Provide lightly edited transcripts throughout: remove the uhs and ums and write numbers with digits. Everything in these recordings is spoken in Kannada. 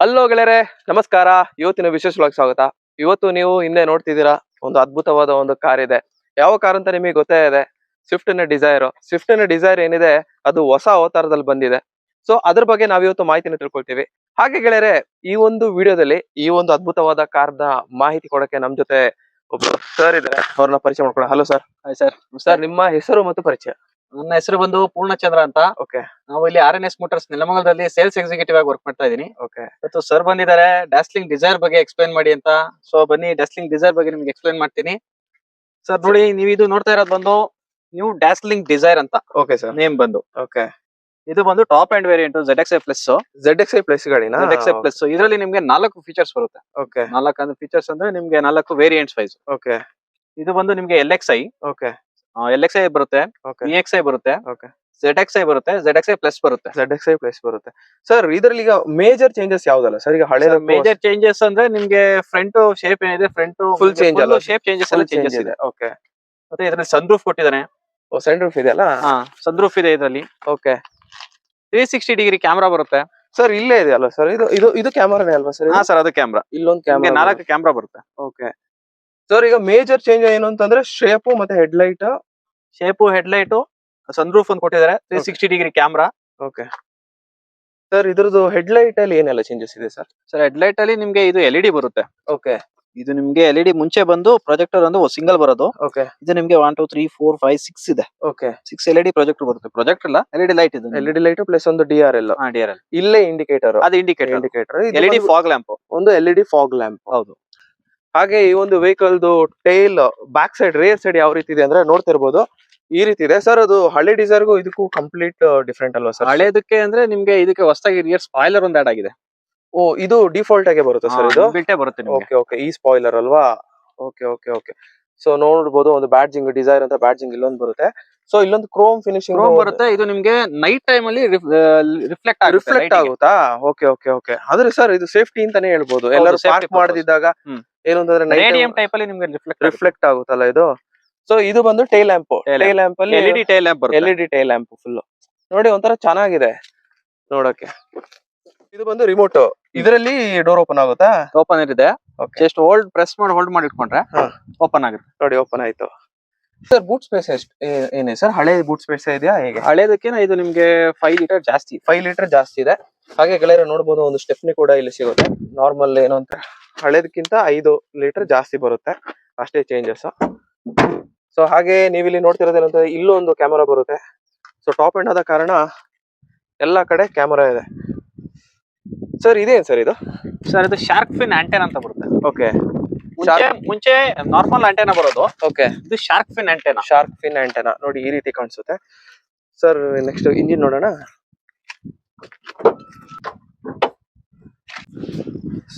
ಹಲೋ ಗೆಳೆಯರೆ, ನಮಸ್ಕಾರ. ಇವತ್ತಿನ ವಿಶೇಷವಾಗಿ ಸ್ವಾಗತ. ಇವತ್ತು ನೀವು ಹಿಂದೆ ನೋಡ್ತಿದ್ದೀರಾ, ಒಂದು ಅದ್ಭುತವಾದ ಒಂದು ಕಾರ್ ಇದೆ. ಯಾವ ಕಾರ್ ಅಂತ ನಿಮಗೆ ಗೊತ್ತೇ ಇದೆ, ಸ್ವಿಫ್ಟ್ ನ ಡಿಸೈರ್ ಏನಿದೆ ಅದು ಹೊಸ ಅವತಾರದಲ್ಲಿ ಬಂದಿದೆ. ಸೊ ಅದ್ರ ಬಗ್ಗೆ ನಾವಿವತ್ತು ಮಾಹಿತಿನ ತಿಳ್ಕೊಳ್ತೀವಿ. ಹಾಗೆ ಗೆಳೆಯರೆ, ಈ ಒಂದು ವಿಡಿಯೋದಲ್ಲಿ ಈ ಒಂದು ಅದ್ಭುತವಾದ ಕಾರ್ನ ಮಾಹಿತಿ ಕೊಡಕ್ಕೆ ನಮ್ ಜೊತೆ ಒಬ್ರು ಸರ್ ಇದ್ದಾರೆ. ಅವ್ರನ್ನ ಪರಿಚಯ ಮಾಡ್ಕೊಳ್ಳೋಣ. Hello sir. Hi sir. Sir, ನಿಮ್ಮ ಹೆಸರು ಮತ್ತು ಪರಿಚಯ. ನನ್ನ ಹೆಸರು ಬಂದು ಪೂರ್ಣಚಂದ್ರ ಅಂತ. ಓಕೆ ನಾವು ಇಲ್ಲಿ RNS ಮೋಟರ್ಸ್ ನೆಲಮಂಗಲದಲ್ಲಿ ಸೇಲ್ಸ್ ಎಕ್ಸಿಕ್ಯೂಟಿವ್ ಆಗಿ ವರ್ಕ್ ಮಾಡ್ತಾ ಇದೀನಿ. ಓಕೆ ಇವತ್ತು ಸರ್ ಬಂದಿದ್ದಾರೆ, ಡಾಸ್ಲಿಂಗ್ ಡಿಸೈರ್ ಬಗ್ಗೆ ಎಕ್ಸ್ಪ್ಲೈನ್ ಮಾಡಿ ಅಂತ. ಸೊ ಬನ್ನಿ, ಡಾಸ್ಲಿಂಗ್ ಡಿಸೈರ್ ಬಗ್ಗೆ ನಿಮ್ಗೆ ಎಕ್ಸ್ಪ್ಲೈನ್ ಮಾಡ್ತೀನಿ. ಸರ್ ನೋಡಿ, ನೀವು ಇದು ನೋಡ್ತಾ ಇರೋದು ಬಂದು ನೀವು ಡಾಸ್ಲಿಂಗ್ ಡಿಸೈರ್ ಅಂತ ಓಕೆ ಸರ್. ನೇಮ್ ಬಂದು. ಓಕೆ, ಇದು ಬಂದು top and variant ZXi plus. ZXi plus ಗಾಡಿನಾ? ZXi ಪ್ಲಸ್ ಇದರಲ್ಲಿ ನಿಮ್ಗೆ 4 ಫೀಚರ್ಸ್ ಬರುತ್ತೆ. ಓಕೆ 4 ಫೀಚರ್ಸ್ ಅಂದ್ರೆ ನಿಮ್ಗೆ 4 ವೇರಿಯಂಟ್ಸ್ ವೈಸ್. ಓಕೆ ಇದು ಬಂದು ನಿಮ್ಗೆ LXi ಓಕೆ ಬರುತ್ತೆ, ಓಕೆ EXi ಬರುತ್ತೆ, ಓಕೆ ZXi ಬರುತ್ತೆ, ZXi ಪ್ಲಸ್ ಬರುತ್ತೆ. ZXi ಪ್ಲಸ್ ಬರುತ್ತೆ. ಸರ್, ಇದರಲ್ಲಿ ಈಗ ಮೇಜರ್ ಚೇಂಜಸ್ ಯಾವ್ದಲ್ಲ ಸರ್? ಈಗ ಹಳೆ ಮೇಜರ್ ಚೇಂಜಸ್ ಅಂದ್ರೆ ನಿಮ್ಗೆ ಫ್ರಂಟ್ ಶೇಪ್ ಏನಿದೆ, ಫ್ರಂಟ್ Full change ಅಲ್ಲ? ಶೇಪ್ ಚೇಂಜಸ್ ಎಲ್ಲ ಚೇಂಜಸ್ ಇದೆ. ಓಕೆ. ಮತ್ತೆ ಇದರಲ್ಲಿ ಸನ್ರೂಫ್ ಕೊಟ್ಟಿದ್ದಾನೆ. ಓ, ಸನ್ ರೂಫ್ ಇದೆ ಅಲ್ಲ? ಸನ್ರೂಫ್ ಇದೆ ಇದರಲ್ಲಿ. ಓಕೆ. 360 ಡಿಗ್ರಿ ಕ್ಯಾಮ್ರಾ ಬರುತ್ತೆ. ಸರ್, ಇಲ್ಲೇ ಇದೆ ಅಲ್ಲ ಸರ್? ಇದು ಇದು ಇದು ಕ್ಯಾಮರಾನೇ ಅಲ್ವಾ ಸರ್? ಸರ್ ಅದು ಕ್ಯಾಮ್ರಾ. ಇಲ್ಲೊಂದು ನಿಮ್ಗೆ ಕ್ಯಾಮರಾ. 4 ಕ್ಯಾಮ್ರಾ ಬರುತ್ತೆ. ಓಕೆ ಸರ್, ಈಗ ಮೇಜರ್ ಚೇಂಜ್ ಏನು ಅಂತಂದ್ರೆ ಶೇಪ್ ಮತ್ತೆ ಹೆಡ್ಲೈಟ್. ಶೇಪ್, ಹೆಡ್ಲೈಟ್, ಸನ್ರೂಫ್ ಅಂತ ಕೊಟ್ಟಿದ್ದಾರೆ. 360 ಡಿಗ್ರಿ ಕ್ಯಾಮ್ರಾ. ಓಕೆ ಸರ್, ಇದ್ರದ್ದು ಹೆಡ್ಲೈಟ್ ಅಲ್ಲಿ ಏನೆಲ್ಲ ಚೇಂಜಸ್ ಇದೆ ಸರ್? ಸರ್ ಹೆಡ್ಲೈಟ್ ಅಲ್ಲಿ ನಿಮ್ಗೆ ಇದು LED ಬರುತ್ತೆ. ಓಕೆ. ಇದು ನಿಮ್ಗೆ LED ಮುಂಚೆ ಬಂದು ಪ್ರೊಜೆಕ್ಟರ್ ಒಂದು ಸಿಂಗಲ್ ಬರೋದು. ಓಕೆ. ಇದು ನಿಮ್ಗೆ 1 2 3 4 5 6 ಇದೆ. ಓಕೆ. 6 LED ಪ್ರೊಜೆಕ್ಟರ್ ಬರುತ್ತೆ. ಪ್ರೊಜೆಕ್ಟರ್ ಇಲ್ಲ, LED ಲೈಟ್ ಇದೆ. LED ಲೈಟ್ ಪ್ಲಸ್ ಒಂದು DRL. DRL ಇಲ್ಲೇ ಇಂಡಿಕೇಟರ್. ಅದು ಇಂಡಿಕೇಟರ್. LED fog lamp. ಒಂದು LED ಫಾಗ್ ಲ್ಯಾಂಪ್. ಹೌದು. ಹಾಗೆ ಈ ಒಂದು ವೆಹಿಕಲ್ದು tail back side, rear side ಯಾವ ರೀತಿ ಇದೆ ಅಂದ್ರೆ ನೋಡ್ತಿರ್ಬೋದು, ಈ ರೀತಿ ಇದೆ ಸರ್. ಅದು ಹಳೆ ಡಿಸೈರ್ಗೂ ಇದಕ್ಕೂ ಕಂಪ್ಲೀಟ್ ಡಿಫ್ರೆಂಟ್ ಅಲ್ವಾ ಸರ್? ಹಳೇದಕ್ಕೆ ಅಂದ್ರೆ ನಿಮ್ಗೆ ಇದಕ್ಕೆ ಹೊಸದಾಗಿ ರಿಯರ್ ಸ್ಪಾಯ್ಲರ್ ಒಂದು ಆಡ್ ಆಗಿದೆ. ಓ, ಇದು ಡಿಫಾಲ್ಟ್ ಆಗಿ ಬರುತ್ತೆ ಸರ್? ಇದು ಬಿಲ್ಟೇ ಬರುತ್ತೆ ನಿಮ್ಗೆ. ಓಕೆ ಓಕೆ, ಈ ಸ್ಪಾಯ್ಲರ್ ಅಲ್ವಾ? Okay okay okay. ಸೊ ನೋಡ್ಬೋದು, ಒಂದು ಬ್ಯಾಡ್ಜಿಂಗ್, ಡಿಸೈರ್ ಅಂತ ಬ್ಯಾಡ್ಜಿಂಗ್ ಇಲ್ಲೊಂದು ಬರುತ್ತೆ. ಸೊ ಇಲ್ಲೊಂದು ಕ್ರೋಮ್ ಫಿನಿಶಿಂಗ್ ಬರುತ್ತೆ. ಇದು ನಿಮ್ಗೆ ನೈಟ್ ಟೈಮ್ ಅಲ್ಲಿ ರಿಫ್ಲೆಕ್ಟ್ ಆಗುತ್ತಾ? Okay okay okay. ಆದ್ರೆ ಸರ್, ಇದು ಸೇಫ್ಟಿ ಅಂತಾನೆ ಹೇಳ್ಬೋದು. ಎಲ್ಲರೂ ಪಾರ್ಕ್ ಮಾಡದಿದ್ದಾಗ ಏನು ಅಂತಂದ್ರೆ ರೇಡಿಯಂ ಟೈಪ್ ಅಲ್ಲಿ ನಿಮ್ಗೆ ರಿಫ್ಲೆಕ್ಟ್ ಆಗುತ್ತಲ್ಲ ಇದು. ಸೊ ಇದು ಬಂದು ಟೈಲ್ ಲ್ಯಾಂಪ್. ಟೈಲ್ ಲ್ಯಾಂಪ್ ಅಲ್ಲಿ LED ಟೈಲ್ ಲ್ಯಾಂಪ್ ಬರುತ್ತೆ. LED ಟೈಲ್ ಲ್ಯಾಂಪ್ ಫುಲ್ ನೋಡಿ, ಒಂಥರ ಚೆನ್ನಾಗಿದೆ ನೋಡಕ್ಕೆ. ಇದು ಬಂದು ರಿಮೋಟ್. ಇದರಲ್ಲಿ ಡೋರ್ ಓಪನ್ ಆಗುತ್ತಾ? ಓಪನ್ ಇದೆ. Okay. ಜಸ್ಟ್ ಪ್ರೆಸ್ ಮಾಡಿ ಹೋಲ್ಡ್ ಮಾಡಿ ಇಟ್ಕೊಂಡ್ರೆ ಓಪನ್ ಆಗುತ್ತೆ. ನೋಡಿ, ಓಪನ್ ಆಯ್ತು. ಸರ್, ಬೂಟ್ ಸ್ಪೇಸ್ ಏನೇ ಸರ್? ಹಳೆ ಬೂಟ್ ಸ್ಪೇಸ್ ಇದೆಯಾ ಹೇಗೆ? ಹಳೇದಕ್ಕಿಂತ ಇದು ನಿಮ್ಗೆ 5 ಲೀಟರ್ ಜಾಸ್ತಿ. 5 ಲೀಟರ್ ಜಾಸ್ತಿ ಇದೆ. ಹಾಗೆ ಗೆಳೆಯರು ನೋಡಬಹುದು, ಒಂದು ಸ್ಟೆಪ್ನಿ ಕೂಡ ಇಲ್ಲಿ ಸಿಗುತ್ತೆ. ನಾರ್ಮಲ್ ಏನು ಅಂತ ಹಳೇದಕ್ಕಿಂತ 5 ಲೀಟರ್ ಜಾಸ್ತಿ ಬರುತ್ತೆ, ಅಷ್ಟೇ ಚೇಂಜಸ್. ಸೊ ಹಾಗೆ ನೀವಿಲ್ಲಿ ನೋಡ್ತಿರೋದೇನಂತ, ಇಲ್ಲೂ ಒಂದು ಕ್ಯಾಮರಾ ಬರುತ್ತೆ. ಸೊ ಟಾಪ್ ಎಂಡ್ ಆದ ಕಾರಣ ಎಲ್ಲಾ ಕಡೆ ಕ್ಯಾಮರಾ ಇದೆ. ಸರ್, ಇದೇನ್ ಸರ್ ಇದು? ಸರ್ ಇದು ಶಾರ್ಕ್ ಫಿನ್ ಆಂಟೆನಾ ಅಂತ ಬರುತ್ತೆ. ಓಕೆ. ಮುಂಚೆ ನಾರ್ಮಲ್ ಆಂಟೆನಾ ಬರೋದು. ಓಕೆ. ಇದು shark fin antenna. Shark fin antenna ನೋಡಿ, ಈ ರೀತಿ ಕಾಣಿಸುತ್ತೆ. ಸರ್, ನೆಕ್ಸ್ಟ್ ಇಂಜಿನ್ ನೋಡೋಣ.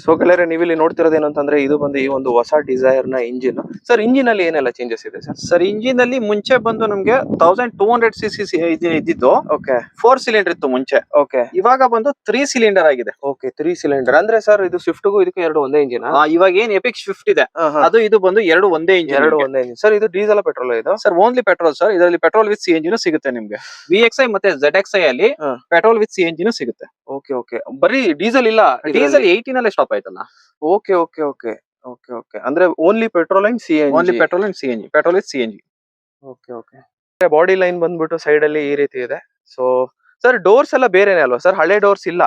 ಸೊ ಗೆಳೆಯರೆ, ನೀವಿಲ್ಲಿ ನೋಡ್ತಿರೋದೇನು ಅಂತಂದ್ರೆ, ಇದು ಬಂದು ಈ ಒಂದು ಹೊಸ ಡಿಸೈರ್ ನ ಇಂಜಿನ್. ಸರ್, ಇಂಜಿನ್ ಅಲ್ಲಿ ಏನೆಲ್ಲ ಚೇಂಜಸ್ ಇದೆ ಸರ್? ಸರ್ ಇಂಜಿನ್ ಅಲ್ಲಿ ಮುಂಚೆ ಬಂದು ನಮ್ಗೆ 1200 cc ಇದ್ದಿದ್ದು. ಓಕೆ. 4 ಸಿಲಿಂಡರ್ ಇತ್ತು ಮುಂಚೆ. ಓಕೆ. ಇವಾಗ ಬಂದು 3 ಸಿಲಿಂಡರ್ ಆಗಿದೆ. ಓಕೆ, 3 ಸಿಲಿಂಡರ್ ಅಂದ್ರೆ ಸರ್, ಇದು ಸ್ವಿಫ್ಟ್ಗೂ ಇದಕ್ಕೂ ಎರಡು ಒಂದೇ ಇಂಜಿನ್? ಇವಾಗ ಏನ್ ಎಪಿಕ್ ಸ್ವಿಫ್ಟ್ ಇದೆ ಅದು ಇದು ಬಂದು ಎರಡು ಒಂದೇ ಇಂಜಿನ್. ಎರಡು ಒಂದೇ ಇಂಜಿನ್. ಸರ್, ಇದು ಡೀಸೆಲ್ ಪೆಟ್ರೋಲ್? ಇದು ಸರ್ ಓನ್ಲಿ ಪೆಟ್ರೋಲ್ ಸರ್. ಇದರಲ್ಲಿ ಪೆಟ್ರೋಲ್ ವಿತ್ CNG ಸಿಗುತ್ತೆ ನಿಮ್ಗೆ. VXi ಮತ್ತೆ ZXi ಅಲ್ಲಿ ಪೆಟ್ರೋಲ್ ವಿತ್ CNG ಸಿಗುತ್ತೆ. Okay okay. ಬರೀ ಡೀಸೆಲ್ ಇಲ್ಲ? ಡೀಸೆಲ್ 18 ಅಲ್ಲೇ ಸ್ಟಾಪ್ ಆಯ್ತಲ್ಲ. Okay okay okay okay okay. ಅಂದ್ರೆ only petrol and CNG? Only petrol and CNG, petrol with CNG. Okay okay. Body line ಬಂದ್ಬಿಟ್ಟು ಸೈಡ್ ಅಲ್ಲಿ ಈ ರೀತಿ ಇದೆ. ಸೊ ಸರ್, ಡೋರ್ಸ್ ಎಲ್ಲ ಬೇರೆನೆ ಅಲ್ವಾ ಸರ್? ಹಳೆ ಡೋರ್ಸ್ ಇಲ್ಲ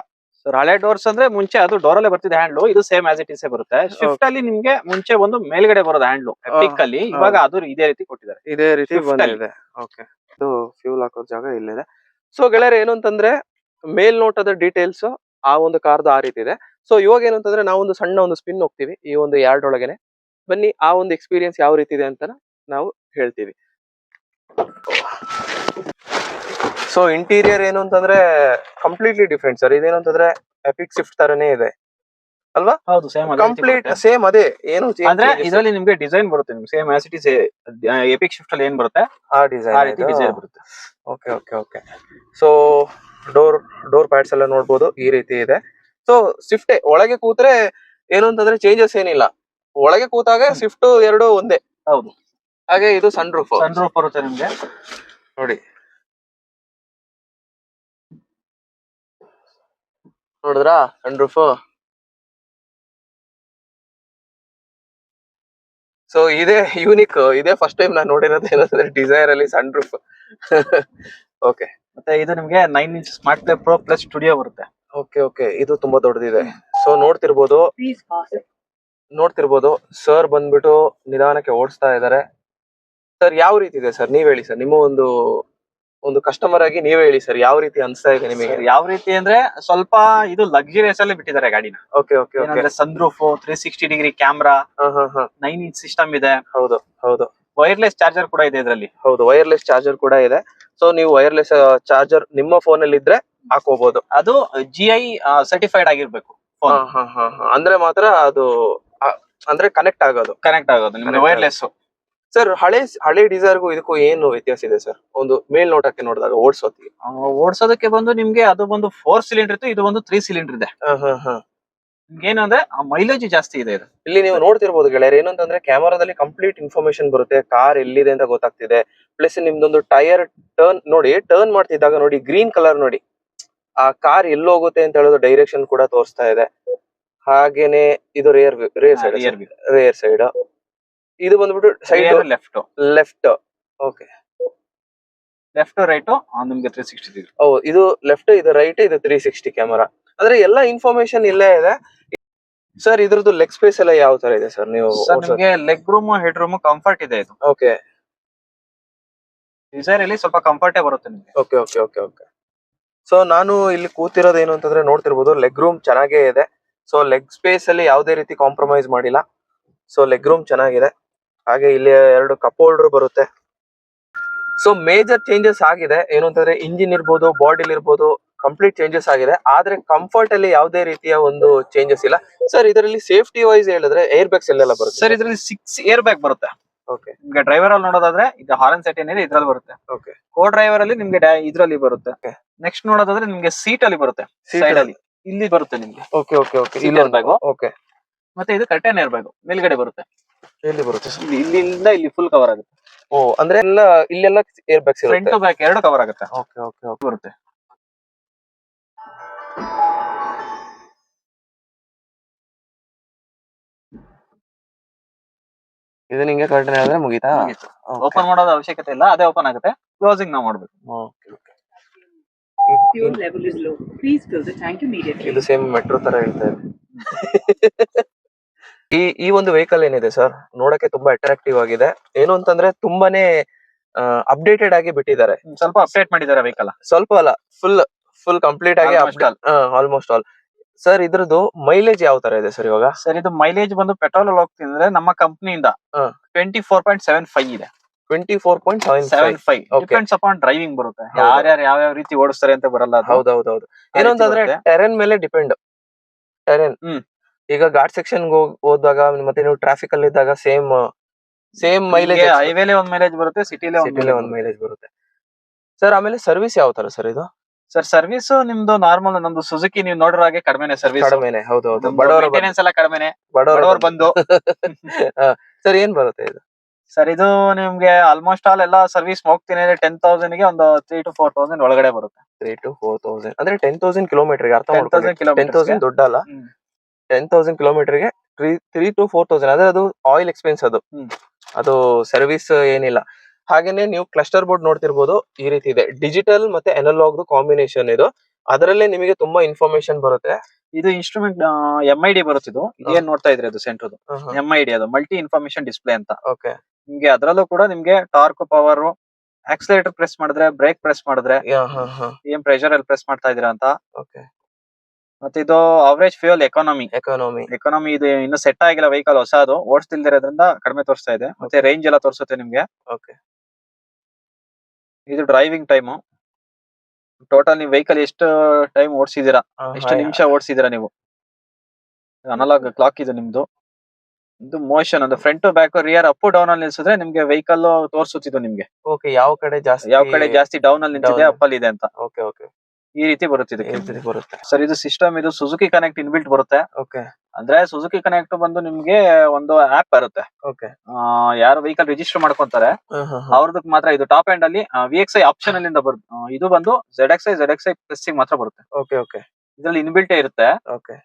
ಸರ್? ಹಳೆ ಡೋರ್ಸ್ ಅಂದ್ರೆ ಮುಂಚೆ ಅದು ಡೋರ್ ಅಲ್ಲೇ ಬರ್ತಿದೆ ಹ್ಯಾಂಡ್ಲು. ಇದು ಸೇಮ್ ಆಸ್ ಇಟ್ ಇಸ್ ಬರುತ್ತೆ. ಸ್ವಿಫ್ಟ್ ಅಲ್ಲಿ ನಿಮ್ಗೆ ಮುಂಚೆ ಒಂದು ಮೇಲ್ಗಡೆ ಬರೋದು ಹ್ಯಾಂಡ್ಲು ಎಪಿಕ್ ಅಲ್ಲಿ. ಇವಾಗ ಅದು ಇದೇ ರೀತಿ ಕೊಟ್ಟಿದ್ದಾರೆ. ಇದೇ ರೀತಿ ಬಂದಿದೆ. ಓಕೆ. ಇದು ಫ್ಯೂಲ್ ಹಾಕೋ ಜಾಗ ಇಲ್ಲಿದೆ. ಸೊ ಗೆಳೆಯರೆ, ಏನು ಅಂತಂದ್ರೆ ಮೇಲ್ನೋಟದ ಡೀಟೇಲ್ಸ್ ಆ ಒಂದು ಕಾರ್ದು ಆ ರೀತಿ ಇದೆ. ಸೊ ಇವಾಗ ಏನು ಅಂತಂದ್ರೆ, ನಾವೊಂದು ಸಣ್ಣ ಒಂದು ಸ್ಪಿನ್ ಹೋಗ್ತೀವಿ ಈ ಒಂದು ಯಾರ್ಡ್ ಒಳಗೇನೆ. ಬನ್ನಿ, ಆ ಒಂದು ಎಕ್ಸ್ಪೀರಿಯನ್ಸ್ ಯಾವ ರೀತಿ ಇದೆ ಅಂತ ನಾವು ಹೇಳ್ತೀವಿ. ಸೊ ಇಂಟೀರಿಯರ್ ಏನು ಅಂತಂದ್ರೆ ಕಂಪ್ಲೀಟ್ಲಿ ಡಿಫ್ರೆಂಟ್ ಸರ್. ಇದೇನು ಅಂತಂದ್ರೆ ಎಪಿಕ್ ಸ್ವಿಫ್ಟ್ ತರನೇ ಇದೆ ಅಲ್ವಾ? ಹೌದು, ಸೇಮ್ ಕಂಪ್ಲೀಟ್ ಸೇಮ್ ಅದೇ. ಏನು ಅಂದ್ರೆ ಇದರಲ್ಲಿ ನಿಮ್ಗೆ ಡಿಸೈನ್ ಬರುತ್ತೆ ನಿಮ್ಗೆ same as it is. EPIC Swift ಅಲ್ಲಿ ಏನ್ ಬರುತ್ತೆ ಆ ಡಿಸೈನ್ ಬರುತ್ತೆ. Okay okay okay. So door pads ಎಲ್ಲ ನೋಡ್ಬೋದು, ಈ ರೀತಿ ಇದೆ. ಸೊ ಸ್ವಿಫ್ಟ್ ಒಳಗೆ ಕೂತ್ರೆ ಏನು ಅಂತಂದ್ರೆ ಚೇಂಜಸ್ ಏನಿಲ್ಲ. ಒಳಗೆ ಕೂತಾಗ ಸ್ವಿಫ್ಟ್ ಎರಡು ಒಂದೇ. ಹೌದು. ಹಾಗೆ ಇದು ಸನ್ ರೂಫ್ ಬರುತ್ತೆ ನಿಮ್ಗೆ ನೋಡಿ. ನೋಡಿದ್ರಾ ಸನ್ ರೂಫ್? ಸೊ ಇದೇ ಯೂನಿಕ್, ಇದೇ ಫಸ್ಟ್ ಟೈಮ್ ನಾನು ನೋಡಿರೋದು ಏನಂದ್ರೆ ಡಿಸೈರ್ ಅಲ್ಲಿ ಸನ್ ರೂಫ್. ಓಕೆ ಮತ್ತೆ ಇದು ನಿಮ್ಗೆ 9 inch smart play pro plus studio ಬರುತ್ತೆ. ಓಕೆ ಓಕೆ, ಇದು ತುಂಬಾ ದೊಡ್ಡದಿದೆ. ಸೊ ನೋಡ್ತಿರ್ಬೋದು ಸರ್ ಬಂದ್ಬಿಟ್ಟು ನಿಧಾನಕ್ಕೆ ಓಡಿಸ್ತಾ ಇದಾರೆ. ಸರ್ ಯಾವ ರೀತಿ ಇದೆ ಸರ್, ನೀವ್ ಹೇಳಿ ಸರ್, ನಿಮ್ಮ ಒಂದು ಕಸ್ಟಮರ್ ಆಗಿ ನೀವ್ ಹೇಳಿ ಸರ್, ಯಾವ ರೀತಿ ಅನ್ಸ್ತಾ ಇದೆ ನಿಮಗೆ? ಯಾವ ರೀತಿ ಅಂದ್ರೆ ಸ್ವಲ್ಪ ಇದು ಲಕ್ಸುರಿಯಸ್ ಅಲ್ಲಿ ಬಿಟ್ಟಿದ್ದಾರೆ ಗಾಡಿನ. Okay okay okay. ಏನಂದ್ರೆ sun roof, 360 degree camera, 9 inch system ಇದೆ. ಹೌದು ಹೌದು. ವೈರ್ಲೆಸ್ ಚಾರ್ಜರ್ ಕೂಡ ಇದೆ ಇದರಲ್ಲಿ. ಹೌದು, ವೈರ್ಲೆಸ್ ಚಾರ್ಜರ್ ಕೂಡ ಇದೆ. ಸೊ ನೀವು ವೈರ್ಲೆಸ್ ಚಾರ್ಜರ್ ನಿಮ್ಮ ಫೋನ್ ಅಲ್ಲಿ ಇದ್ರೆ ಹಾಕೋಬಹುದು. ಅದು GI ಸರ್ಟಿಫೈಡ್ ಆಗಿರ್ಬೇಕು ಫೋನ್. ಅಂದ್ರೆ ಮಾತ್ರ ಅದು ಅಂದ್ರೆ ಕನೆಕ್ಟ್ ಆಗೋದು ನಿಮ್ಗೆ ವೈರ್ಲೆಸ್. ಸರ್ ಹಳೆ ಡಿಸೈರ್ಗೂ ಇದಕ್ಕೂ ಏನು ವ್ಯತ್ಯಾಸ ಇದೆ ಸರ್, ಒಂದು ಮೇಲ್ನೋಟಕ್ಕೆ ನೋಡಿದಾಗ ಓಡಿಸೋದಕ್ಕೆ ಬಂದು ನಿಮ್ಗೆ ಅದು ಒಂದು 4 ಸಿಲಿಂಡರ್ ಇತ್ತು, ಇದು ಒಂದು 3 ಸಿಲಿಂಡರ್ ಇದೆ. ನಿಮ್ಗೆ ಏನು ಅಂದ್ರೆ ಮೈಲೇಜ್ ಜಾಸ್ತಿ ಇದೆ ಇದು. ಇಲ್ಲಿ ನೀವು ನೋಡ್ತಿರ್ಬೋದು ಗೆಳೆಯರು, ಏನಂತಂದ್ರೆ ಕ್ಯಾಮರಾದಲ್ಲಿ ಕಂಪ್ಲೀಟ್ ಇನ್ಫಾರ್ಮೇಶನ್ ಬರುತ್ತೆ, ಕಾರ್ ಎಲ್ಲಿದೆ ಅಂತ ಗೊತ್ತಾಗ್ತಿದೆ. ಪ್ಲಸ್ ನಿಮ್ದೊಂದು ಟೈರ್ ಟರ್ನ್ ಮಾಡ್ತಿದ್ದಾಗ ನೋಡಿ, ಗ್ರೀನ್ ಕಲರ್ ನೋಡಿ, ಆ ಕಾರ್ ಎಲ್ಲೋಗುತ್ತೆ ಅಂತ ಹೇಳೋದು ಡೈರೆಕ್ಷನ್ ಕೂಡ ತೋರಿಸ್ತಾ ಇದೆ. ಹಾಗೇನೆ ಇದು ರೇರ್ ಸೈಡ್, ಇದು ಬಂದ್ಬಿಟ್ಟು side left. Okay, left right ನಿಮ್ಗೆ 360 ಇದು ಲೆಫ್ಟ್, ಇದು ರೈಟ್, ಇದು 360 ಕ್ಯಾಮರಾ. ಅಂದ್ರೆ ಎಲ್ಲ ಇನ್ಫಾರ್ಮೇಶನ್ ಇಲ್ಲೇ ಇದೆ. ಸರ್ ಇದ್ರದ್ದು ಲೆಗ್ ಸ್ಪೇಸ್ ಎಲ್ಲ ಯಾವ ತರ ಇದೆ ಸರ್? ನೀವು ನಿಮ್ಗೆ leg room, head room comfort ಇದೆ ಇದು. ಓಕೆ, ಡಿಸೈರ್ ಅಲ್ಲಿ ಸ್ವಲ್ಪ ಕಂಫರ್ಟೇ ಬರುತ್ತೆ ನಿಮ್ಗೆ. Okay okay okay okay. So ನಾನು ಇಲ್ಲಿ ಕೂತಿರೋದು ಏನು ಅಂತಂದ್ರೆ ನೋಡ್ತಿರ್ಬೋದು, ಲೆಗ್ ರೂಮ್ ಚೆನ್ನಾಗೇ ಇದೆ. ಸೊ ಲೆಗ್ ಸ್ಪೇಸ್ ಅಲ್ಲಿ ಯಾವುದೇ ರೀತಿ ಕಾಂಪ್ರಮೈಸ್ ಮಾಡಿಲ್ಲ. ಸೊ ಲೆಗ್ ರೂಮ್ ಚೆನ್ನಾಗಿದೆ. ಹಾಗೆ ಇಲ್ಲಿ 2 ಕಪ್ ಹೋಲ್ಡರ್ ಬರುತ್ತೆ. ಸೊ ಮೇಜರ್ ಚೇಂಜಸ್ ಆಗಿದೆ ಏನು ಅಂತಂದ್ರೆ, ಇಂಜಿನ್ ಇರ್ಬೋದು, ಬಾಡಿಲಿ ಇರ್ಬೋದು, ಕಂಪ್ಲೀಟ್ ಚೇಂಜಸ್ ಆಗಿದೆ. ಆದ್ರೆ ಕಂಫರ್ಟ್ ಅಲ್ಲಿ ಯಾವುದೇ ರೀತಿಯ ಒಂದು ಚೇಂಜಸ್ ಇಲ್ಲ. ಸರ್ ಇದರಲ್ಲಿ ಸೇಫ್ಟಿ ವೈಸ್ ಹೇಳಿದ್ರೆ ಏರ್ ಬ್ಯಾಗ್ಸ್ ಎಲ್ಲೆಲ್ಲ ಬರುತ್ತೆ? ಸರ್ ಇದರಲ್ಲಿ 6 ಏರ್ ಬ್ಯಾಗ್ ಬರುತ್ತೆ. ಓಕೆ, ನಿಮ್ಗೆ ಡ್ರೈವರ್ ಅಲ್ಲಿ ನೋಡೋದಾದ್ರೆ ಇದು ಹಾರನ್ ಸೆಟ್ ಏನಿದೆ ಇದ್ರಲ್ಲಿ ಬರುತ್ತೆ. ಓಕೆ, ಕೋ ಡ್ರೈವರ್ ಅಲ್ಲಿ ನಿಮ್ಗೆ ಇದ್ರಲ್ಲಿ ಬರುತ್ತೆ. ನೆಕ್ಸ್ಟ್ ನೋಡೋದಾದ್ರೆ ನಿಮ್ಗೆ ಸೀಟ್ ಅಲ್ಲಿ ಬರುತ್ತೆ, ಸೈಡ್ ಅಲ್ಲಿ ಇಲ್ಲಿ ಬರುತ್ತೆ ನಿಮ್ಗೆ. ಓಕೆ ಓಕೆ ಓಕೆ, ಇಲ್ಲೊಂದು ಬ್ಯಾಗ್. ಓಕೆ, ಮತ್ತೆ ಇದು ಕರ್ಟನ್ ಏರ್ ಬ್ಯಾಗ್ ಮೇಲ್ಗಡೆ ಬರುತ್ತೆ. ಎಲ್ಲಿ ಬರುತ್ತೆ? ಇಲ್ಲಿಂದ ಇಲ್ಲಿ ಫುಲ್ ಕವರ್ ಆಗುತ್ತೆ. ಓ, ಅಂದ್ರೆ ಇಲ್ಲೆಲ್ಲ air bags front to back 2 cover ಆಗುತ್ತೆ. ಓಕೆ ಓಕೆ ಓಕೆ, ಬರುತ್ತೆ. ಇದು ನಿಂಗೆ ಕರ್ಟನ್ ಆದ್ರೆ ಮುಗೀತಾ? ಓಪನ್ ಮಾಡೋದು ಅವಶ್ಯಕತೆ ಇಲ್ಲ, ಅದೇ ಓಪನ್ ಆಗುತ್ತೆ. ಕ್ಲೋಸಿಂಗ್ ನಾವು ಮಾಡ್ಬೇಕು. Okay okay. ಇದು ಸೇಮ್ ಮೆಟ್ರೋ ತರ ಹೇಳ್ತಾ ಇದೆ. ಈ ಒಂದು ವೆಹಿಕಲ್ ಏನಿದೆ ಸರ್, ನೋಡಕ್ಕೆ ತುಂಬಾ ಅಟ್ರಾಕ್ಟಿವ್ ಆಗಿದೆ. ಏನು ಅಂತಂದ್ರೆ ತುಂಬಾನೇ ಅಪ್ಡೇಟೆಡ್ ಆಗಿ ಬಿಟ್ಟಿದ್ದಾರೆ. ಸ್ವಲ್ಪ ಅಪ್ಡೇಟ್ ಮಾಡಿದ್ದಾರೆ ವೆಹಿಕಲ್. ಸ್ವಲ್ಪ ಅಲ್ಲ, ಫುಲ್ ಕಂಪ್ಲೀಟ್ ಆಗಿ ಆಲ್ಮೋಸ್ಟ್ ಆಲ್. ಸರ್ ಇದ್ರದ್ದು ಮೈಲೇಜ್ ಯಾವ ತರ ಇದೆ ಸರ್ ಇವಾಗ? ಸರ್ ಇದು ಮೈಲೇಜ್ ಬಂದು ಪೆಟ್ರೋಲ್ ಅಲ್ಲಿ ಹೋಗ್ತಿದ್ರೆ ನಮ್ಮ ಕಂಪನಿಯಿಂದ 24.75 ಇದೆ. 24.75. ಡಿಪೆಂಡ್ಸ್ ಅಪಾನ್ ಡ್ರೈವಿಂಗ್ ಬರುತ್ತೆ. ಯಾರ್ಯಾರು ಯಾವ ರೀತಿ ಓಡಿಸ್ತಾರೆ ಅಂತ ಬರಲ್ಲ. ಹೌದೌದು. ಏನು ಅಂತಂದ್ರೆ ಟೆರೆನ್ ಮೇಲೆ ಡಿಪೆಂಡ್. ಟೆರೆನ್ ಈಗ ಘಾಟ್ ಸೆಕ್ಷನ್ ಹೋದಾಗ ಮತ್ತೆ ನೀವು ಟ್ರಾಫಿಕ್ ಅಲ್ಲಿ ಇದ್ದಾಗ ಸೇಮ್ ಮೈಲೇಜ್. ಹೈವೇಲೆ ಒಂದ್ ಮೈಲೇಜ್ ಬರುತ್ತೆ, ಸಿಟಿಲೇ ಒಂದ್ ಮೈಲೇಜ್ ಬರುತ್ತೆ. ಸರ್ ಆಮೇಲೆ ಸರ್ವಿಸ್ ಯಾವ ತರ ಸರ್ ಇದು? ಸರ್ ಸರ್ವಿಸ್ ನಿಮ್ದು ನಾರ್ಮಲ್, ನಮ್ದು ಸುಜುಕಿ ನೀವು ನೋಡಿರೋ ಹಾಗೆ ಕಡಿಮೆನೆ ಸರ್ವಿಸ್. ಕಡಿಮೆನೆ, ಹೌದೌದು. ಮೇಂಟೆನೆನ್ಸ್ ಎಲ್ಲ ಕಡಿಮೆನೆ, ಬಡವರು ಬಂದು. ಸರ್ ಏನ್ ಬರುತ್ತೆ ಇದು? ಸರ್ ಇದು ನಿಮ್ಗೆ ಆಲ್ಮೋಸ್ಟ್ ಆಲ್ ಎಲ್ಲ ಸರ್ವಿಸ್ ಹೋಗ್ತೀನಿ 10,000 ಗೆ ಒಂದು 3 to 4,000 ಒಳಗಡೆ ಬರುತ್ತೆ. 3 to 4,000 ಅಂದ್ರೆ 10,000 ಕಿಲೋಮೀಟರ್. ಅರ್ಥ ಮಾಡ್ಕೊಳ್ಳಿ, 10,000 ದೊಡ್ಡ ಅಲ್ಲ. 10,000 ಕಿಲೋಮೀಟರ್ ಗೆ 3 to 4,000 ಅಂದ್ರೆ ಅದು ಆಯಿಲ್ ಎಕ್ಸ್ಪೆನ್ಸ್. ಅದು ಸರ್ವಿಸ್ ಏನಿಲ್ಲ. ಹಾಗೇನೆ ನೀವು ಕ್ಲಸ್ಟರ್ ಬೋರ್ಡ್ ನೋಡ್ತಿರ್ಬೋದು, ಈ ರೀತಿ ಇದೆ. ಡಿಜಿಟಲ್ ಮತ್ತೆ ಅನಲಾಗ್ ಕಾಂಬಿನೇಷನ್ ಇದು. ಅದರಲ್ಲೇ ನಿಮಗೆ ತುಂಬಾ ಇನ್ಫಾರ್ಮೇಶನ್ ಬರುತ್ತೆ. ಇದು ಇನ್ಸ್ಟ್ರೂಮೆಂಟ್ MID ಬರುತ್ತೆ. ಇದು ಏನ್ ನೋಡ್ತಾ ಇದ್ರೆ ಅದು ಸೆಂಟರ್ MID, ಅದು ಮಲ್ಟಿ ಇನ್ಫಾರ್ಮೇಶನ್ ಡಿಸ್ಪ್ಲೇ ಅಂತ. ಓಕೆ, ನಿಮ್ಗೆ ಅದರಲ್ಲೂ ಕೂಡ ನಿಮ್ಗೆ ಟಾರ್ಕ್, ಪವರ್, ಆಕ್ಸಿಲರೇಟರ್ ಪ್ರೆಸ್ ಮಾಡಿದ್ರೆ, ಬ್ರೇಕ್ ಪ್ರೆಸ್ ಮಾಡಿದ್ರೆ ಏನ್ ಪ್ರೆಷರ್ ಅಲ್ಲಿ ಪ್ರೆಸ್ ಮಾಡ್ತಾ ಇದೀರಾ ಅಂತ. ಓಕೆ, ಮತ್ತೆ ಇದು ಅವರೇಜ್ ಫ್ಯೂಯಲ್ ಎಕಾನಮಿ ಇದು ಇನ್ನು ಸೆಟ್ ಆಗಿಲ್ಲ ವೆಹಿಕಲ್, ಹೊಸದು ಓಡಿಸ್ತಿಲ್ದಿರೋದ್ರಿಂದ ಕಡಿಮೆ ತೋರಿಸ್ತಾ ಇದೆ. ಮತ್ತೆ ರೇಂಜ್ ಎಲ್ಲ ತೋರಿಸುತ್ತೆ ನಿಮ್ಗೆ. ಓಕೆ, ಇದು ಡ್ರೈವಿಂಗ್ ಟೈಮ್. ಟೋಟಲ್ ನೀವು ವೆಹಿಕಲ್ ಎಷ್ಟು ಟೈಮ್ ಓಡಿಸಿದೀರಾ, ಎಷ್ಟು ನಿಮಿಷ ಓಡಿಸಿದೀರಾ ನೀವು. ಅನಲಾಗ್ ಕ್ಲಾಕ್ ಇದು ನಿಮ್ದು. ಇದು ಮೋಷನ್ ಅಂದ್ರೆ front to back, rear up down ಅಲ್ಲಿ ನಿಲ್ಸಿದ್ರೆ ನಿಮ್ಗೆ ವೆಹಿಕಲ್ ತೋರಿಸುತ್ತಿದ್ದು ನಿಮ್ಗೆ. ಓಕೆ, ಯಾವ ಕಡೆ ಜಾಸ್ತಿ ಡೌನ್ ಅಲ್ಲಿ ನಿಂತಿದೆ, ಅಪ್ ಅಲ್ಲಿ ಇದೆ ಅಂತ. ಓಕೆ ಓಕೆ, ಈ ರೀತಿ ಬರುತ್ತೆ. ಸರ್ ಇದು ಸಿಸ್ಟಮ್, ಇದು ಸುಜುಕಿ ಕನೆಕ್ಟ್ ಇನ್ಬಿಲ್ಟ್ ಬರುತ್ತೆ. ಓಕೆ, ಅಂದ್ರೆ ಸುಜುಕಿ ಕನೆಕ್ಟ್ ಬಂದು ನಿಮ್ಗೆ ಒಂದು ಆಪ್ ಬರುತ್ತೆ. ಓಕೆ, ಯಾರು ವೆಹಿಕಲ್ ರಿಜಿಸ್ಟರ್ ಮಾಡ್ಕೊಂತಾರೆ ಅವ್ರದಕ್ ಮಾತ್ರ ಇದು ಟಾಪ್ ಎಂಡ್ ಅಲ್ಲಿ VXI ಆಪ್ಷನ್ ಅಲ್ಲಿಂದ ಬರುತ್ತೆ. ಇದು ಬಂದು ZXI ಪ್ಲಸ್ ಮಾತ್ರ ಬರುತ್ತೆ. ಓಕೆ ಓಕೆ, ಇದ್ರಲ್ಲಿ ಇನ್ಬಿಲ್ಟೇ ಇರುತ್ತೆ. ಓಕೆ,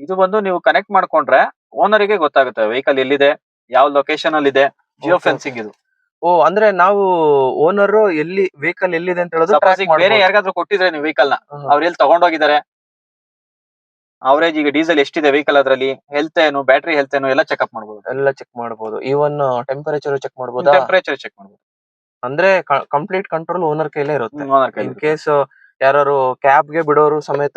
ಇದು ಬಂದು ನೀವು ಕನೆಕ್ಟ್ ಮಾಡ್ಕೊಂಡ್ರೆ ಓನರಿಗೆ ಗೊತ್ತಾಗುತ್ತೆ ವೆಹಿಕಲ್ ಎಲ್ಲಿದೆ, ಯಾವ ಲೊಕೇಶನ್ ಅಲ್ಲಿ ಇದೆ, ಜಿಯೋ Okay. ಫೆನ್ಸಿಂಗ್ ಇದು. ಓ ಅಂದ್ರೆ ನಾವು ಓನರ್ ಎಲ್ಲಿ ವೆಹಿಕಲ್ ಎಲ್ಲಿದೆ ಅಂತ ಹೇಳೋದು ಸಪೋಸ್ ಈಗ ಬೇರೆ ಯಾರಿಗಾದ್ರೂ ಕೊಟ್ಟಿದ್ರೆ ನೀವು ವೆಹಿಕಲ್ ನ, ಅವ್ರು ಎಲ್ಲಿ ತಗೊಂಡೋಗಿದ್ದಾರೆ, ಅವರೇಜ್ ಈಗ ಡೀಸೆಲ್ ಎಷ್ಟಿದೆ ವೆಹಿಕಲ್, ಅದ್ರಲ್ಲಿ ಹೆಲ್ತ್ ಏನು, ಬ್ಯಾಟ್ರಿ ಹೆಲ್ತ್ ಏನು ಎಲ್ಲ ಚೆಕ್ಅಪ್ ಮಾಡಬಹುದು. ಎಲ್ಲ ಚೆಕ್ ಮಾಡಬಹುದು. ಈವನ್ ಟೆಂಪರೇಚರ್ ಚೆಕ್ ಮಾಡಬಹುದಾ? ಟೆಂಪರೇಚರ್ ಚೆಕ್ ಮಾಡಬಹುದು. ಅಂದ್ರೆ ಕಂಪ್ಲೀಟ್ ಕಂಟ್ರೋಲ್ ಓನರ್ ಕೈಲೇ ಇರುತ್ತೆ. ಇನ್ ಇದ್ರಲ್ಲಿ ಕೇಸ್ ಯಾರು ಕ್ಯಾಬ್ ಗೆ ಬಿಡೋರು ಸಮೇತ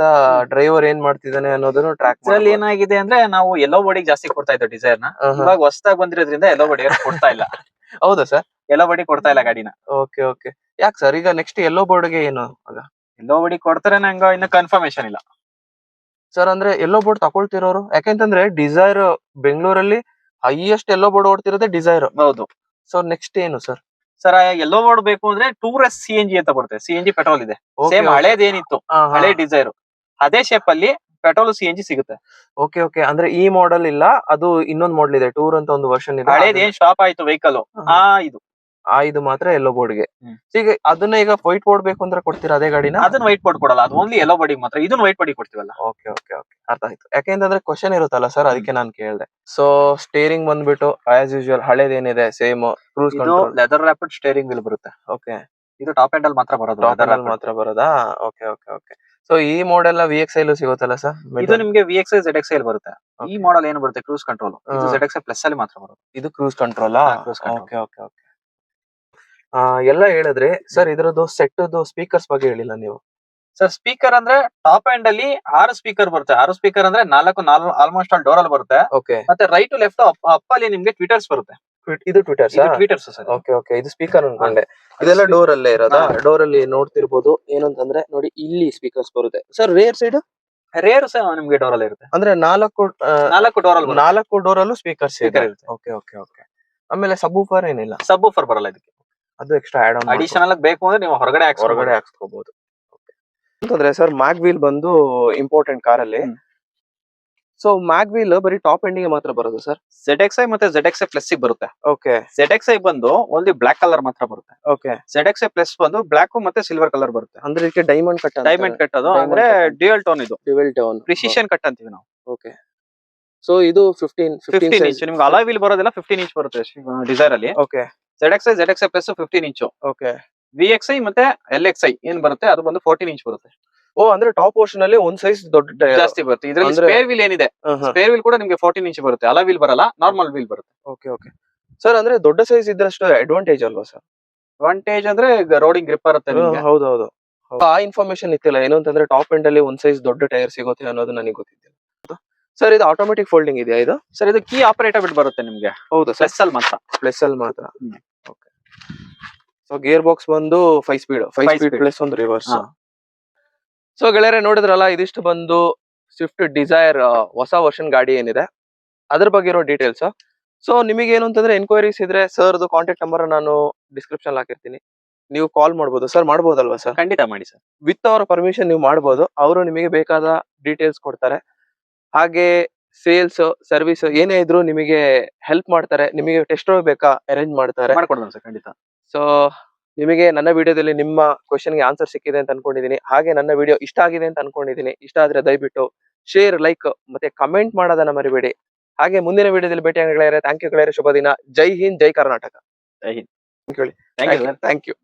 ಡ್ರೈವರ್ ಏನ್ ಮಾಡ್ತಿದ್ದಾನೆ ಅನ್ನೋದನ್ನು ಟ್ರ್ಯಾಕ್ ಏನಾಗಿದೆ ಅಂದ್ರೆ ನಾವು ಎಲ್ಲೋ ಬಾಡಿಗೆ ಜಾಸ್ತಿ ಕೊಡ್ತಾ ಇದ್ದೋ ಡಿಸೈರ್ ನ, ಇವಾಗ ಹೊಸದಾಗಿ ಬಂದಿರೋದ್ರಿಂದ ಎಲ್ಲೋ ಬಾಡಿ ಕೊಡ್ತಾ ಇಲ್ಲ. ಹೌದಾ ಸರ್? ಎಲ್ಲೋ ಬಾಡಿ ಕೊಡ್ತಾ ಇಲ್ಲ ಗಾಡಿನ. Okay okay. ಯಾಕೆ ಸರ್ ಈಗ ನೆಕ್ಸ್ಟ್ ಎಲ್ಲೋ ಬೋರ್ಡ್ ಗೆ ಏನು ಆಗ? ಎಲ್ಲೋ ಬಾಡಿ ಕೊಡ್ತಾರೆ ನಂಗ ಇನ್ನು ಕನ್ಫರ್ಮೇಶನ್ ಇಲ್ಲ ಸರ್. ಅಂದ್ರೆ ಎಲ್ಲೋ ಬೋರ್ಡ್ ತಗೊಳ್ತಿರೋರು ಯಾಕೆಂತಂದ್ರೆ ಡಿಸೈರ್ ಬೆಂಗಳೂರಲ್ಲಿ ಹೈಯೆಸ್ಟ್ ಎಲ್ಲೋ ಬೋರ್ಡ್ ಓಡ್ತಿರೋದೇ ಡಿಸೈರ್. ಹೌದು. ಸೊ ನೆಕ್ಸ್ಟ್ ಏನು ಸರ್? ಸರ್ ಎಲ್ಲೋ ಬೋರ್ಡ್ ಬೇಕು ಅಂದ್ರೆ 2S CNG ಅಂತ ಬರುತ್ತೆ. CNG ಪೆಟ್ರೋಲ್ ಇದೆ. Okay, same okay. ಹಳೇದೇನಿತ್ತು, ಹಳೆ ಡಿಸೈರ್ ಅದೇ ಶೇಪ್ ಅಲ್ಲಿ ಪೆಟ್ರೋಲ್ CNG ಸಿಗುತ್ತೆ. Okay okay. ಅಂದ್ರೆ ಈ ಮಾಡೆಲ್ ಇಲ್ಲ, ಅದು ಇನ್ನೊಂದು ಮಾಡೆಲ್ ಇದೆ, ಟೂರ್ ಅಂತ ಒಂದು ವರ್ಷನ್ ಇದೆ. ಹಳೇದ್ ಏನ್ ಸ್ಟಾಪ್ ಆಯ್ತು ವೆಹಿಕಲ್, ಇದು ಇದು ಮಾತ್ರ ಎಲ್ಲೋ ಬೋರ್ಡ್ ಗೆ. ಹ್ಮ್. ಈಗ ಅದನ್ನ ಈಗ ವೈಟ್ ಬೋರ್ಡ್ ಬೇಕು ಅಂದ್ರೆ ಕೊಡ್ತೀರಾ ಅದೇ ಗಾಡಿನ? ಅದನ್ನ ವೈಟ್ ಬೋರ್ಡ್ ಕೊಡಲ್ಲ, ಅದು ಓನ್ಲಿ ಎಲ್ಲೋ ಬಾಡಿಗೆ ಮಾತ್ರ. ಇದನ್ನ ವೈಟ್ ಬಾಡಿ ಕೊಡ್ತೀವಲ್ಲ. ಓಕೆ ಓಕೆ ಓಕೆ, ಅರ್ಥ ಆಯ್ತು. ಯಾಕೆಂತಂದ್ರೆ ಕ್ವಶನ್ ಇರುತ್ತಲ್ಲ ಸರ್, ಅದಕ್ಕೆ ನಾನು ಕೇಳ್ದೆ. ಸೊ ಸ್ಟೇರಿಂಗ್ ಬಂದ್ಬಿಟ್ಟು ಆಸ್ ಯೂಶುವಲ್ ಹಳೇದೇನಿದೆ ಸೇಮ್ ಕ್ರೂಸ್ ಇದು control. Leather wrapped steering wheel ಬರುತ್ತೆ. ಓಕೆ. ಇದು ಟಾಪ್ ಎಂಡ್ ಅಲ್ಲಿ ಮಾತ್ರ ಬರೋದು. ಟಾಪ್ ಅಲ್ಲಿ ಮಾತ್ರ ಬರೋದಾ? Okay okay okay. ಸೊ ಈ ಮಾಡೆಲ್ VXI ಸಿಗುತ್ತಲ್ಲ ಸರ್? ಇದು ನಿಮ್ಗೆ VXI ZXI ಅಲ್ಲಿ ಬರುತ್ತೆ. ಈ ಮಾಡೆಲ್ ಏನು ಬರುತ್ತೆ ಕ್ರೂಸ್ ಕಂಟ್ರೋಲ್, ಇದು ZXI ಪ್ಲಸ್ ಅಲ್ಲಿ ಮಾತ್ರ ಬರುತ್ತೆ. ಇದು ಕ್ರೂಸ್ ಕಂಟ್ರೋಲಾ? Cruise control. Okay okay okay. ಎಲ್ಲ ಹೇಳಿದ್ರಿ ಸರ್. ಇದ್ರದ್ದು ಸೆಟ್ ಸ್ಪೀಕರ್ಸ್ ಬಗ್ಗೆ ಹೇಳಿಲ್ಲ ನೀವು. ಸರ್ ಸ್ಪೀಕರ್ ಅಂದ್ರೆ ಟಾಪ್ ಎಂಡ್ ಅಲ್ಲಿ 6 ಸ್ಪೀಕರ್ ಬರುತ್ತೆ. 6 ಸ್ಪೀಕರ್ ಅಂದ್ರೆ 4 ಆಲ್ಮೋಸ್ಟ್ ಆಲ್ ಡೋರ್ ಅಲ್ಲಿ ಬರುತ್ತೆ. ಓಕೆ. ಮತ್ತೆ ರೈಟ್ ಟು ಲೆಫ್ಟ್ ಅಪ್ ಅಲ್ಲಿ ನಿಮ್ಗೆ ಟ್ವಿಟರ್ಸ್ ಬರುತ್ತೆ. ಇದು ಟ್ವಿಟರ್ಸ್? ಟ್ವಿಟರ್ಸ್ ಸರ್. Okay okay. ಇದು ಸ್ಪೀಕರ್ ಅನ್ಕೊಂಡೆ. ಇದೆಲ್ಲ ಡೋರ್ ಅಲ್ಲೇ ಇರೋದಾ? ಡೋರ್ ಅಲ್ಲಿ ನೋಡ್ತಿರ್ಬೋದು. ಏನಂತಂದ್ರೆ ನೋಡಿ, ಇಲ್ಲಿ ಸ್ಪೀಕರ್ಸ್ ಬರುತ್ತೆ ಸರ್. ರೇರ್ ಸೈಡ್ ರೇರ್ ಸಹ ನಿಮ್ಗೆ ಡೋರ್ ಅಲ್ಲಿ ಇರುತ್ತೆ. ಅಂದ್ರೆ 4 ಡೋರ್ ಅಲ್ಲಿ 4 ಡೋರ್ ಅಲ್ಲೂ ಸ್ಪೀಕರ್ಸ್ Speaker ಇರುತ್ತೆ. Okay okay okay. ಆಮೇಲೆ ಸಬ್ವೂಫರ್ ಏನಿಲ್ಲ? ಸಬ್ ಊಫರ್ ಬರಲ್ಲ ಇದಕ್ಕೆ. ಅದು ಎಕ್ಸ್ಟ್ರಾ ಆಡ್ ಆನ್ ಅಡಿಷನಲ್ ಆಗಿ ಬೇಕು ಅಂದ್ರೆ ನೀವು ಹೊರಗಡೆ ಹಾಕ್ಸ್ಕೋಬಹುದು. ಅಂತಂದ್ರೆ ಸರ್ ಮ್ಯಾಗ್ ವೀಲ್ ಬಂದು ಇಂಪಾರ್ಟೆಂಟ್ ಕಾರ್ ಅಲ್ಲಿ. ಸೊ ಮ್ಯಾಗ್ ವೀಲ್ ಬರೀ ಟಾಪ್ ಎಂಡ್ ಗೆ ಮಾತ್ರ ಬರೋದು ಸರ್? ZXI ಮತ್ತೆ ZXI ಪ್ಲಸ್ ಬರುತ್ತೆ. ಓಕೆ. ZXI ಬಂದು ಓನ್ಲಿ ಬ್ಲಾಕ್ ಕಲರ್ ಮಾತ್ರ ಬರುತ್ತೆ. ಓಕೆ. ZXI ಪ್ಲಸ್ ಬಂದು ಬ್ಲಾಕ್ ಮತ್ತೆ ಸಿಲ್ವರ್ ಕಲರ್ ಬರುತ್ತೆ. ಅಂದ್ರೆ ಇದಕ್ಕೆ ಡೈಮಂಡ್ ಕಟ್ ಡೈಮಂಡ್ ಕಟ್ ಅದು ಅಂದ್ರೆ ಡ್ಯುಯಲ್ ಟೋನ್. ಇದು ಡ್ಯುಯಲ್ ಟೋನ್ ಪ್ರಿಸಿಷನ್ ಕಟ್ ಅಂತೀವಿ ನಾವು. ಓಕೆ. ಸೊ ಇದು 15 ಇಂಚ್ ನಿಮ್ಗೆ ಅಲಾಯ್ ವೀಲ್ ಬರೋದಿಲ್ಲ. 15 ಇಂಚ್ ಬರುತ್ತೆ ಡಿಸೈರ್ ಅಲ್ಲಿ. Okay. ZXI plus 15 inch. Okay. VXI ಮತ್ತೆ LXI ಏನ್ ಬರುತ್ತೆ ಅದು ಬಂದು 14 ಇಂಚ್ ಬರುತ್ತೆ. ಓ ಅಂದ್ರೆ ಟಾಪ್ ಪೋರ್ಷನ್ ಅಲ್ಲಿ ಒಂದ್ ಸೈಜ್ ದೊಡ್ಡ ಜಾಸ್ತಿ ಬರುತ್ತೆ. ಇದ್ರಲ್ಲಿ ಸ್ಪೇರ್ ವೀಲ್ ಏನಿದೆ, ಸ್ಪೇರ್ ವೀಲ್ ಕೂಡ ನಿಮ್ಗೆ 14 ಇಂಚ್ ಬರುತ್ತೆ. ಅಲಾಯ್ ವೀಲ್ ಬರಲ್ಲ, ನಾರ್ಮಲ್ ವೀಲ್ ಬರುತ್ತೆ. Okay okay sir. ಅಂದ್ರೆ ದೊಡ್ಡ ಸೈಜ್ ಇದ್ರಷ್ಟು ಅಡ್ವಾಂಟೇಜ್ ಅಲ್ವಾ ಸರ್? ಅಡ್ವಾಂಟೇಜ್ ಅಂದ್ರೆ ರೋಡಿಂಗ್ ಗ್ರಿಪ್ ಬರುತ್ತೆ ನಿಮ್ಗೆ. ಹೌದೌದು. ಆ ಇನ್ಫಾರ್ಮೇಶನ್ ಇತ್ತಿಲ್ಲ. ಏನು ಅಂತಂದ್ರೆ ಟಾಪ್ ಎಂಡ್ ಅಲ್ಲಿ ಒಂದ್ ಸೈಜ್ ದೊಡ್ಡ ಟೈರ್ ಸಿಗುತ್ತೆ ಅನ್ನೋದು ನನಗೆ ಗೊತ್ತಿದ್ದಿಲ್ಲ ಸರ್. ಇದು ಆಟೋಮೆಟಿಕ್ ಫೋಲ್ಡಿಂಗ್ ಇದೆಯಾ ಇದು? ಸರ್ ಇದು ಕೀ ಆಪರೇಟಬಲ್ ಬರುತ್ತೆ ನಿಮ್ಗೆ. ಹೌದಾ ಸರ್? ಪ್ಲಸ್ ಅಲ್ಲಿ ಮಾತ್ರ. ಪ್ಲಸ್ ಅಲ್ಲಿ ಮಾತ್ರ. ಓಕೆ. ಸೊ ಗೇರ್ ಬಾಕ್ಸ್ ಬಂದು 5 ಸ್ಪೀಡ್ ಪ್ಲಸ್ ಒಂದು ರಿವರ್ಸ್. ಸೊ ಗೆಳೆಯರೆ ನೋಡಿದ್ರಲ್ಲ, ಇದಿಷ್ಟು ಬಂದು ಸ್ವಿಫ್ಟ್ ಡಿಸೈರ್ ಹೊಸ ವರ್ಷನ್ ಗಾಡಿ ಏನಿದೆ ಅದ್ರ ಬಗ್ಗೆ ಇರೋ ಡೀಟೇಲ್ಸ್. ಸೊ ನಿಮಗೆ ಏನು ಅಂತಂದ್ರೆ ಎನ್ಕ್ವೈರೀಸ್ ಇದ್ರೆ ಸರ್ದು ಕಾಂಟ್ಯಾಕ್ಟ್ ನಂಬರ್ ನಾನು ಡಿಸ್ಕ್ರಿಪ್ಷನ್ ಹಾಕಿರ್ತೀನಿ. ನೀವು ಕಾಲ್ ಮಾಡ್ಬೋದು ಸರ್. ಮಾಡ್ಬೋದಲ್ವಾ ಸರ್? ಖಂಡಿತ ಮಾಡಿ ಸರ್. ವಿತ್ ಅವರ ಪರ್ಮಿಷನ್ ನೀವು ಮಾಡ್ಬೋದು. ಅವರು ನಿಮಗೆ ಬೇಕಾದ ಡೀಟೇಲ್ಸ್ ಕೊಡ್ತಾರೆ. ಹಾಗೆ ಸೇಲ್ಸ್ ಸರ್ವಿಸ್ ಏನೇ ಇದ್ರು ನಿಮಗೆ ಹೆಲ್ಪ್ ಮಾಡ್ತಾರೆ. ನಿಮಗೆ ಟೆಸ್ಟ್ ಬೇಕಾ ಅರೇಂಜ್ ಮಾಡ್ತಾರೆ. ಮಾಡ್ಕೊಡೋಣ ಸರ್ ಖಂಡಿತ. ಸೊ ನಿಮಗೆ ನನ್ನ ವಿಡಿಯೋದಲ್ಲಿ ನಿಮ್ಮ ಕ್ವೆಶ್ಚನ್ ಗೆ ಆನ್ಸರ್ ಸಿಕ್ಕಿದೆ ಅಂತ ಅನ್ಕೊಂಡಿದೀನಿ. ಹಾಗೆ ನನ್ನ ವಿಡಿಯೋ ಇಷ್ಟ ಆಗಿದೆ ಅಂತ ಅನ್ಕೊಂಡಿದೀನಿ. ಇಷ್ಟ ಆದ್ರೆ ದಯವಿಟ್ಟು ಶೇರ್, ಲೈಕ್ ಮತ್ತೆ ಕಮೆಂಟ್ ಮಾಡೋದನ್ನ ಮರಿಬೇಡಿ. ಹಾಗೆ ಮುಂದಿನ ವಿಡಿಯೋದಲ್ಲಿ ಭೇಟಿಯಾಗೋಣ ಗೆಳೆಯರೆ. ಥ್ಯಾಂಕ್ ಯು ಗೆಳೆಯರೆ. ಶುಭ ದಿನ. ಜೈ ಹಿಂದ್, ಜೈ ಕರ್ನಾಟಕ. ಜೈ ಹಿಂದ್. Thank you.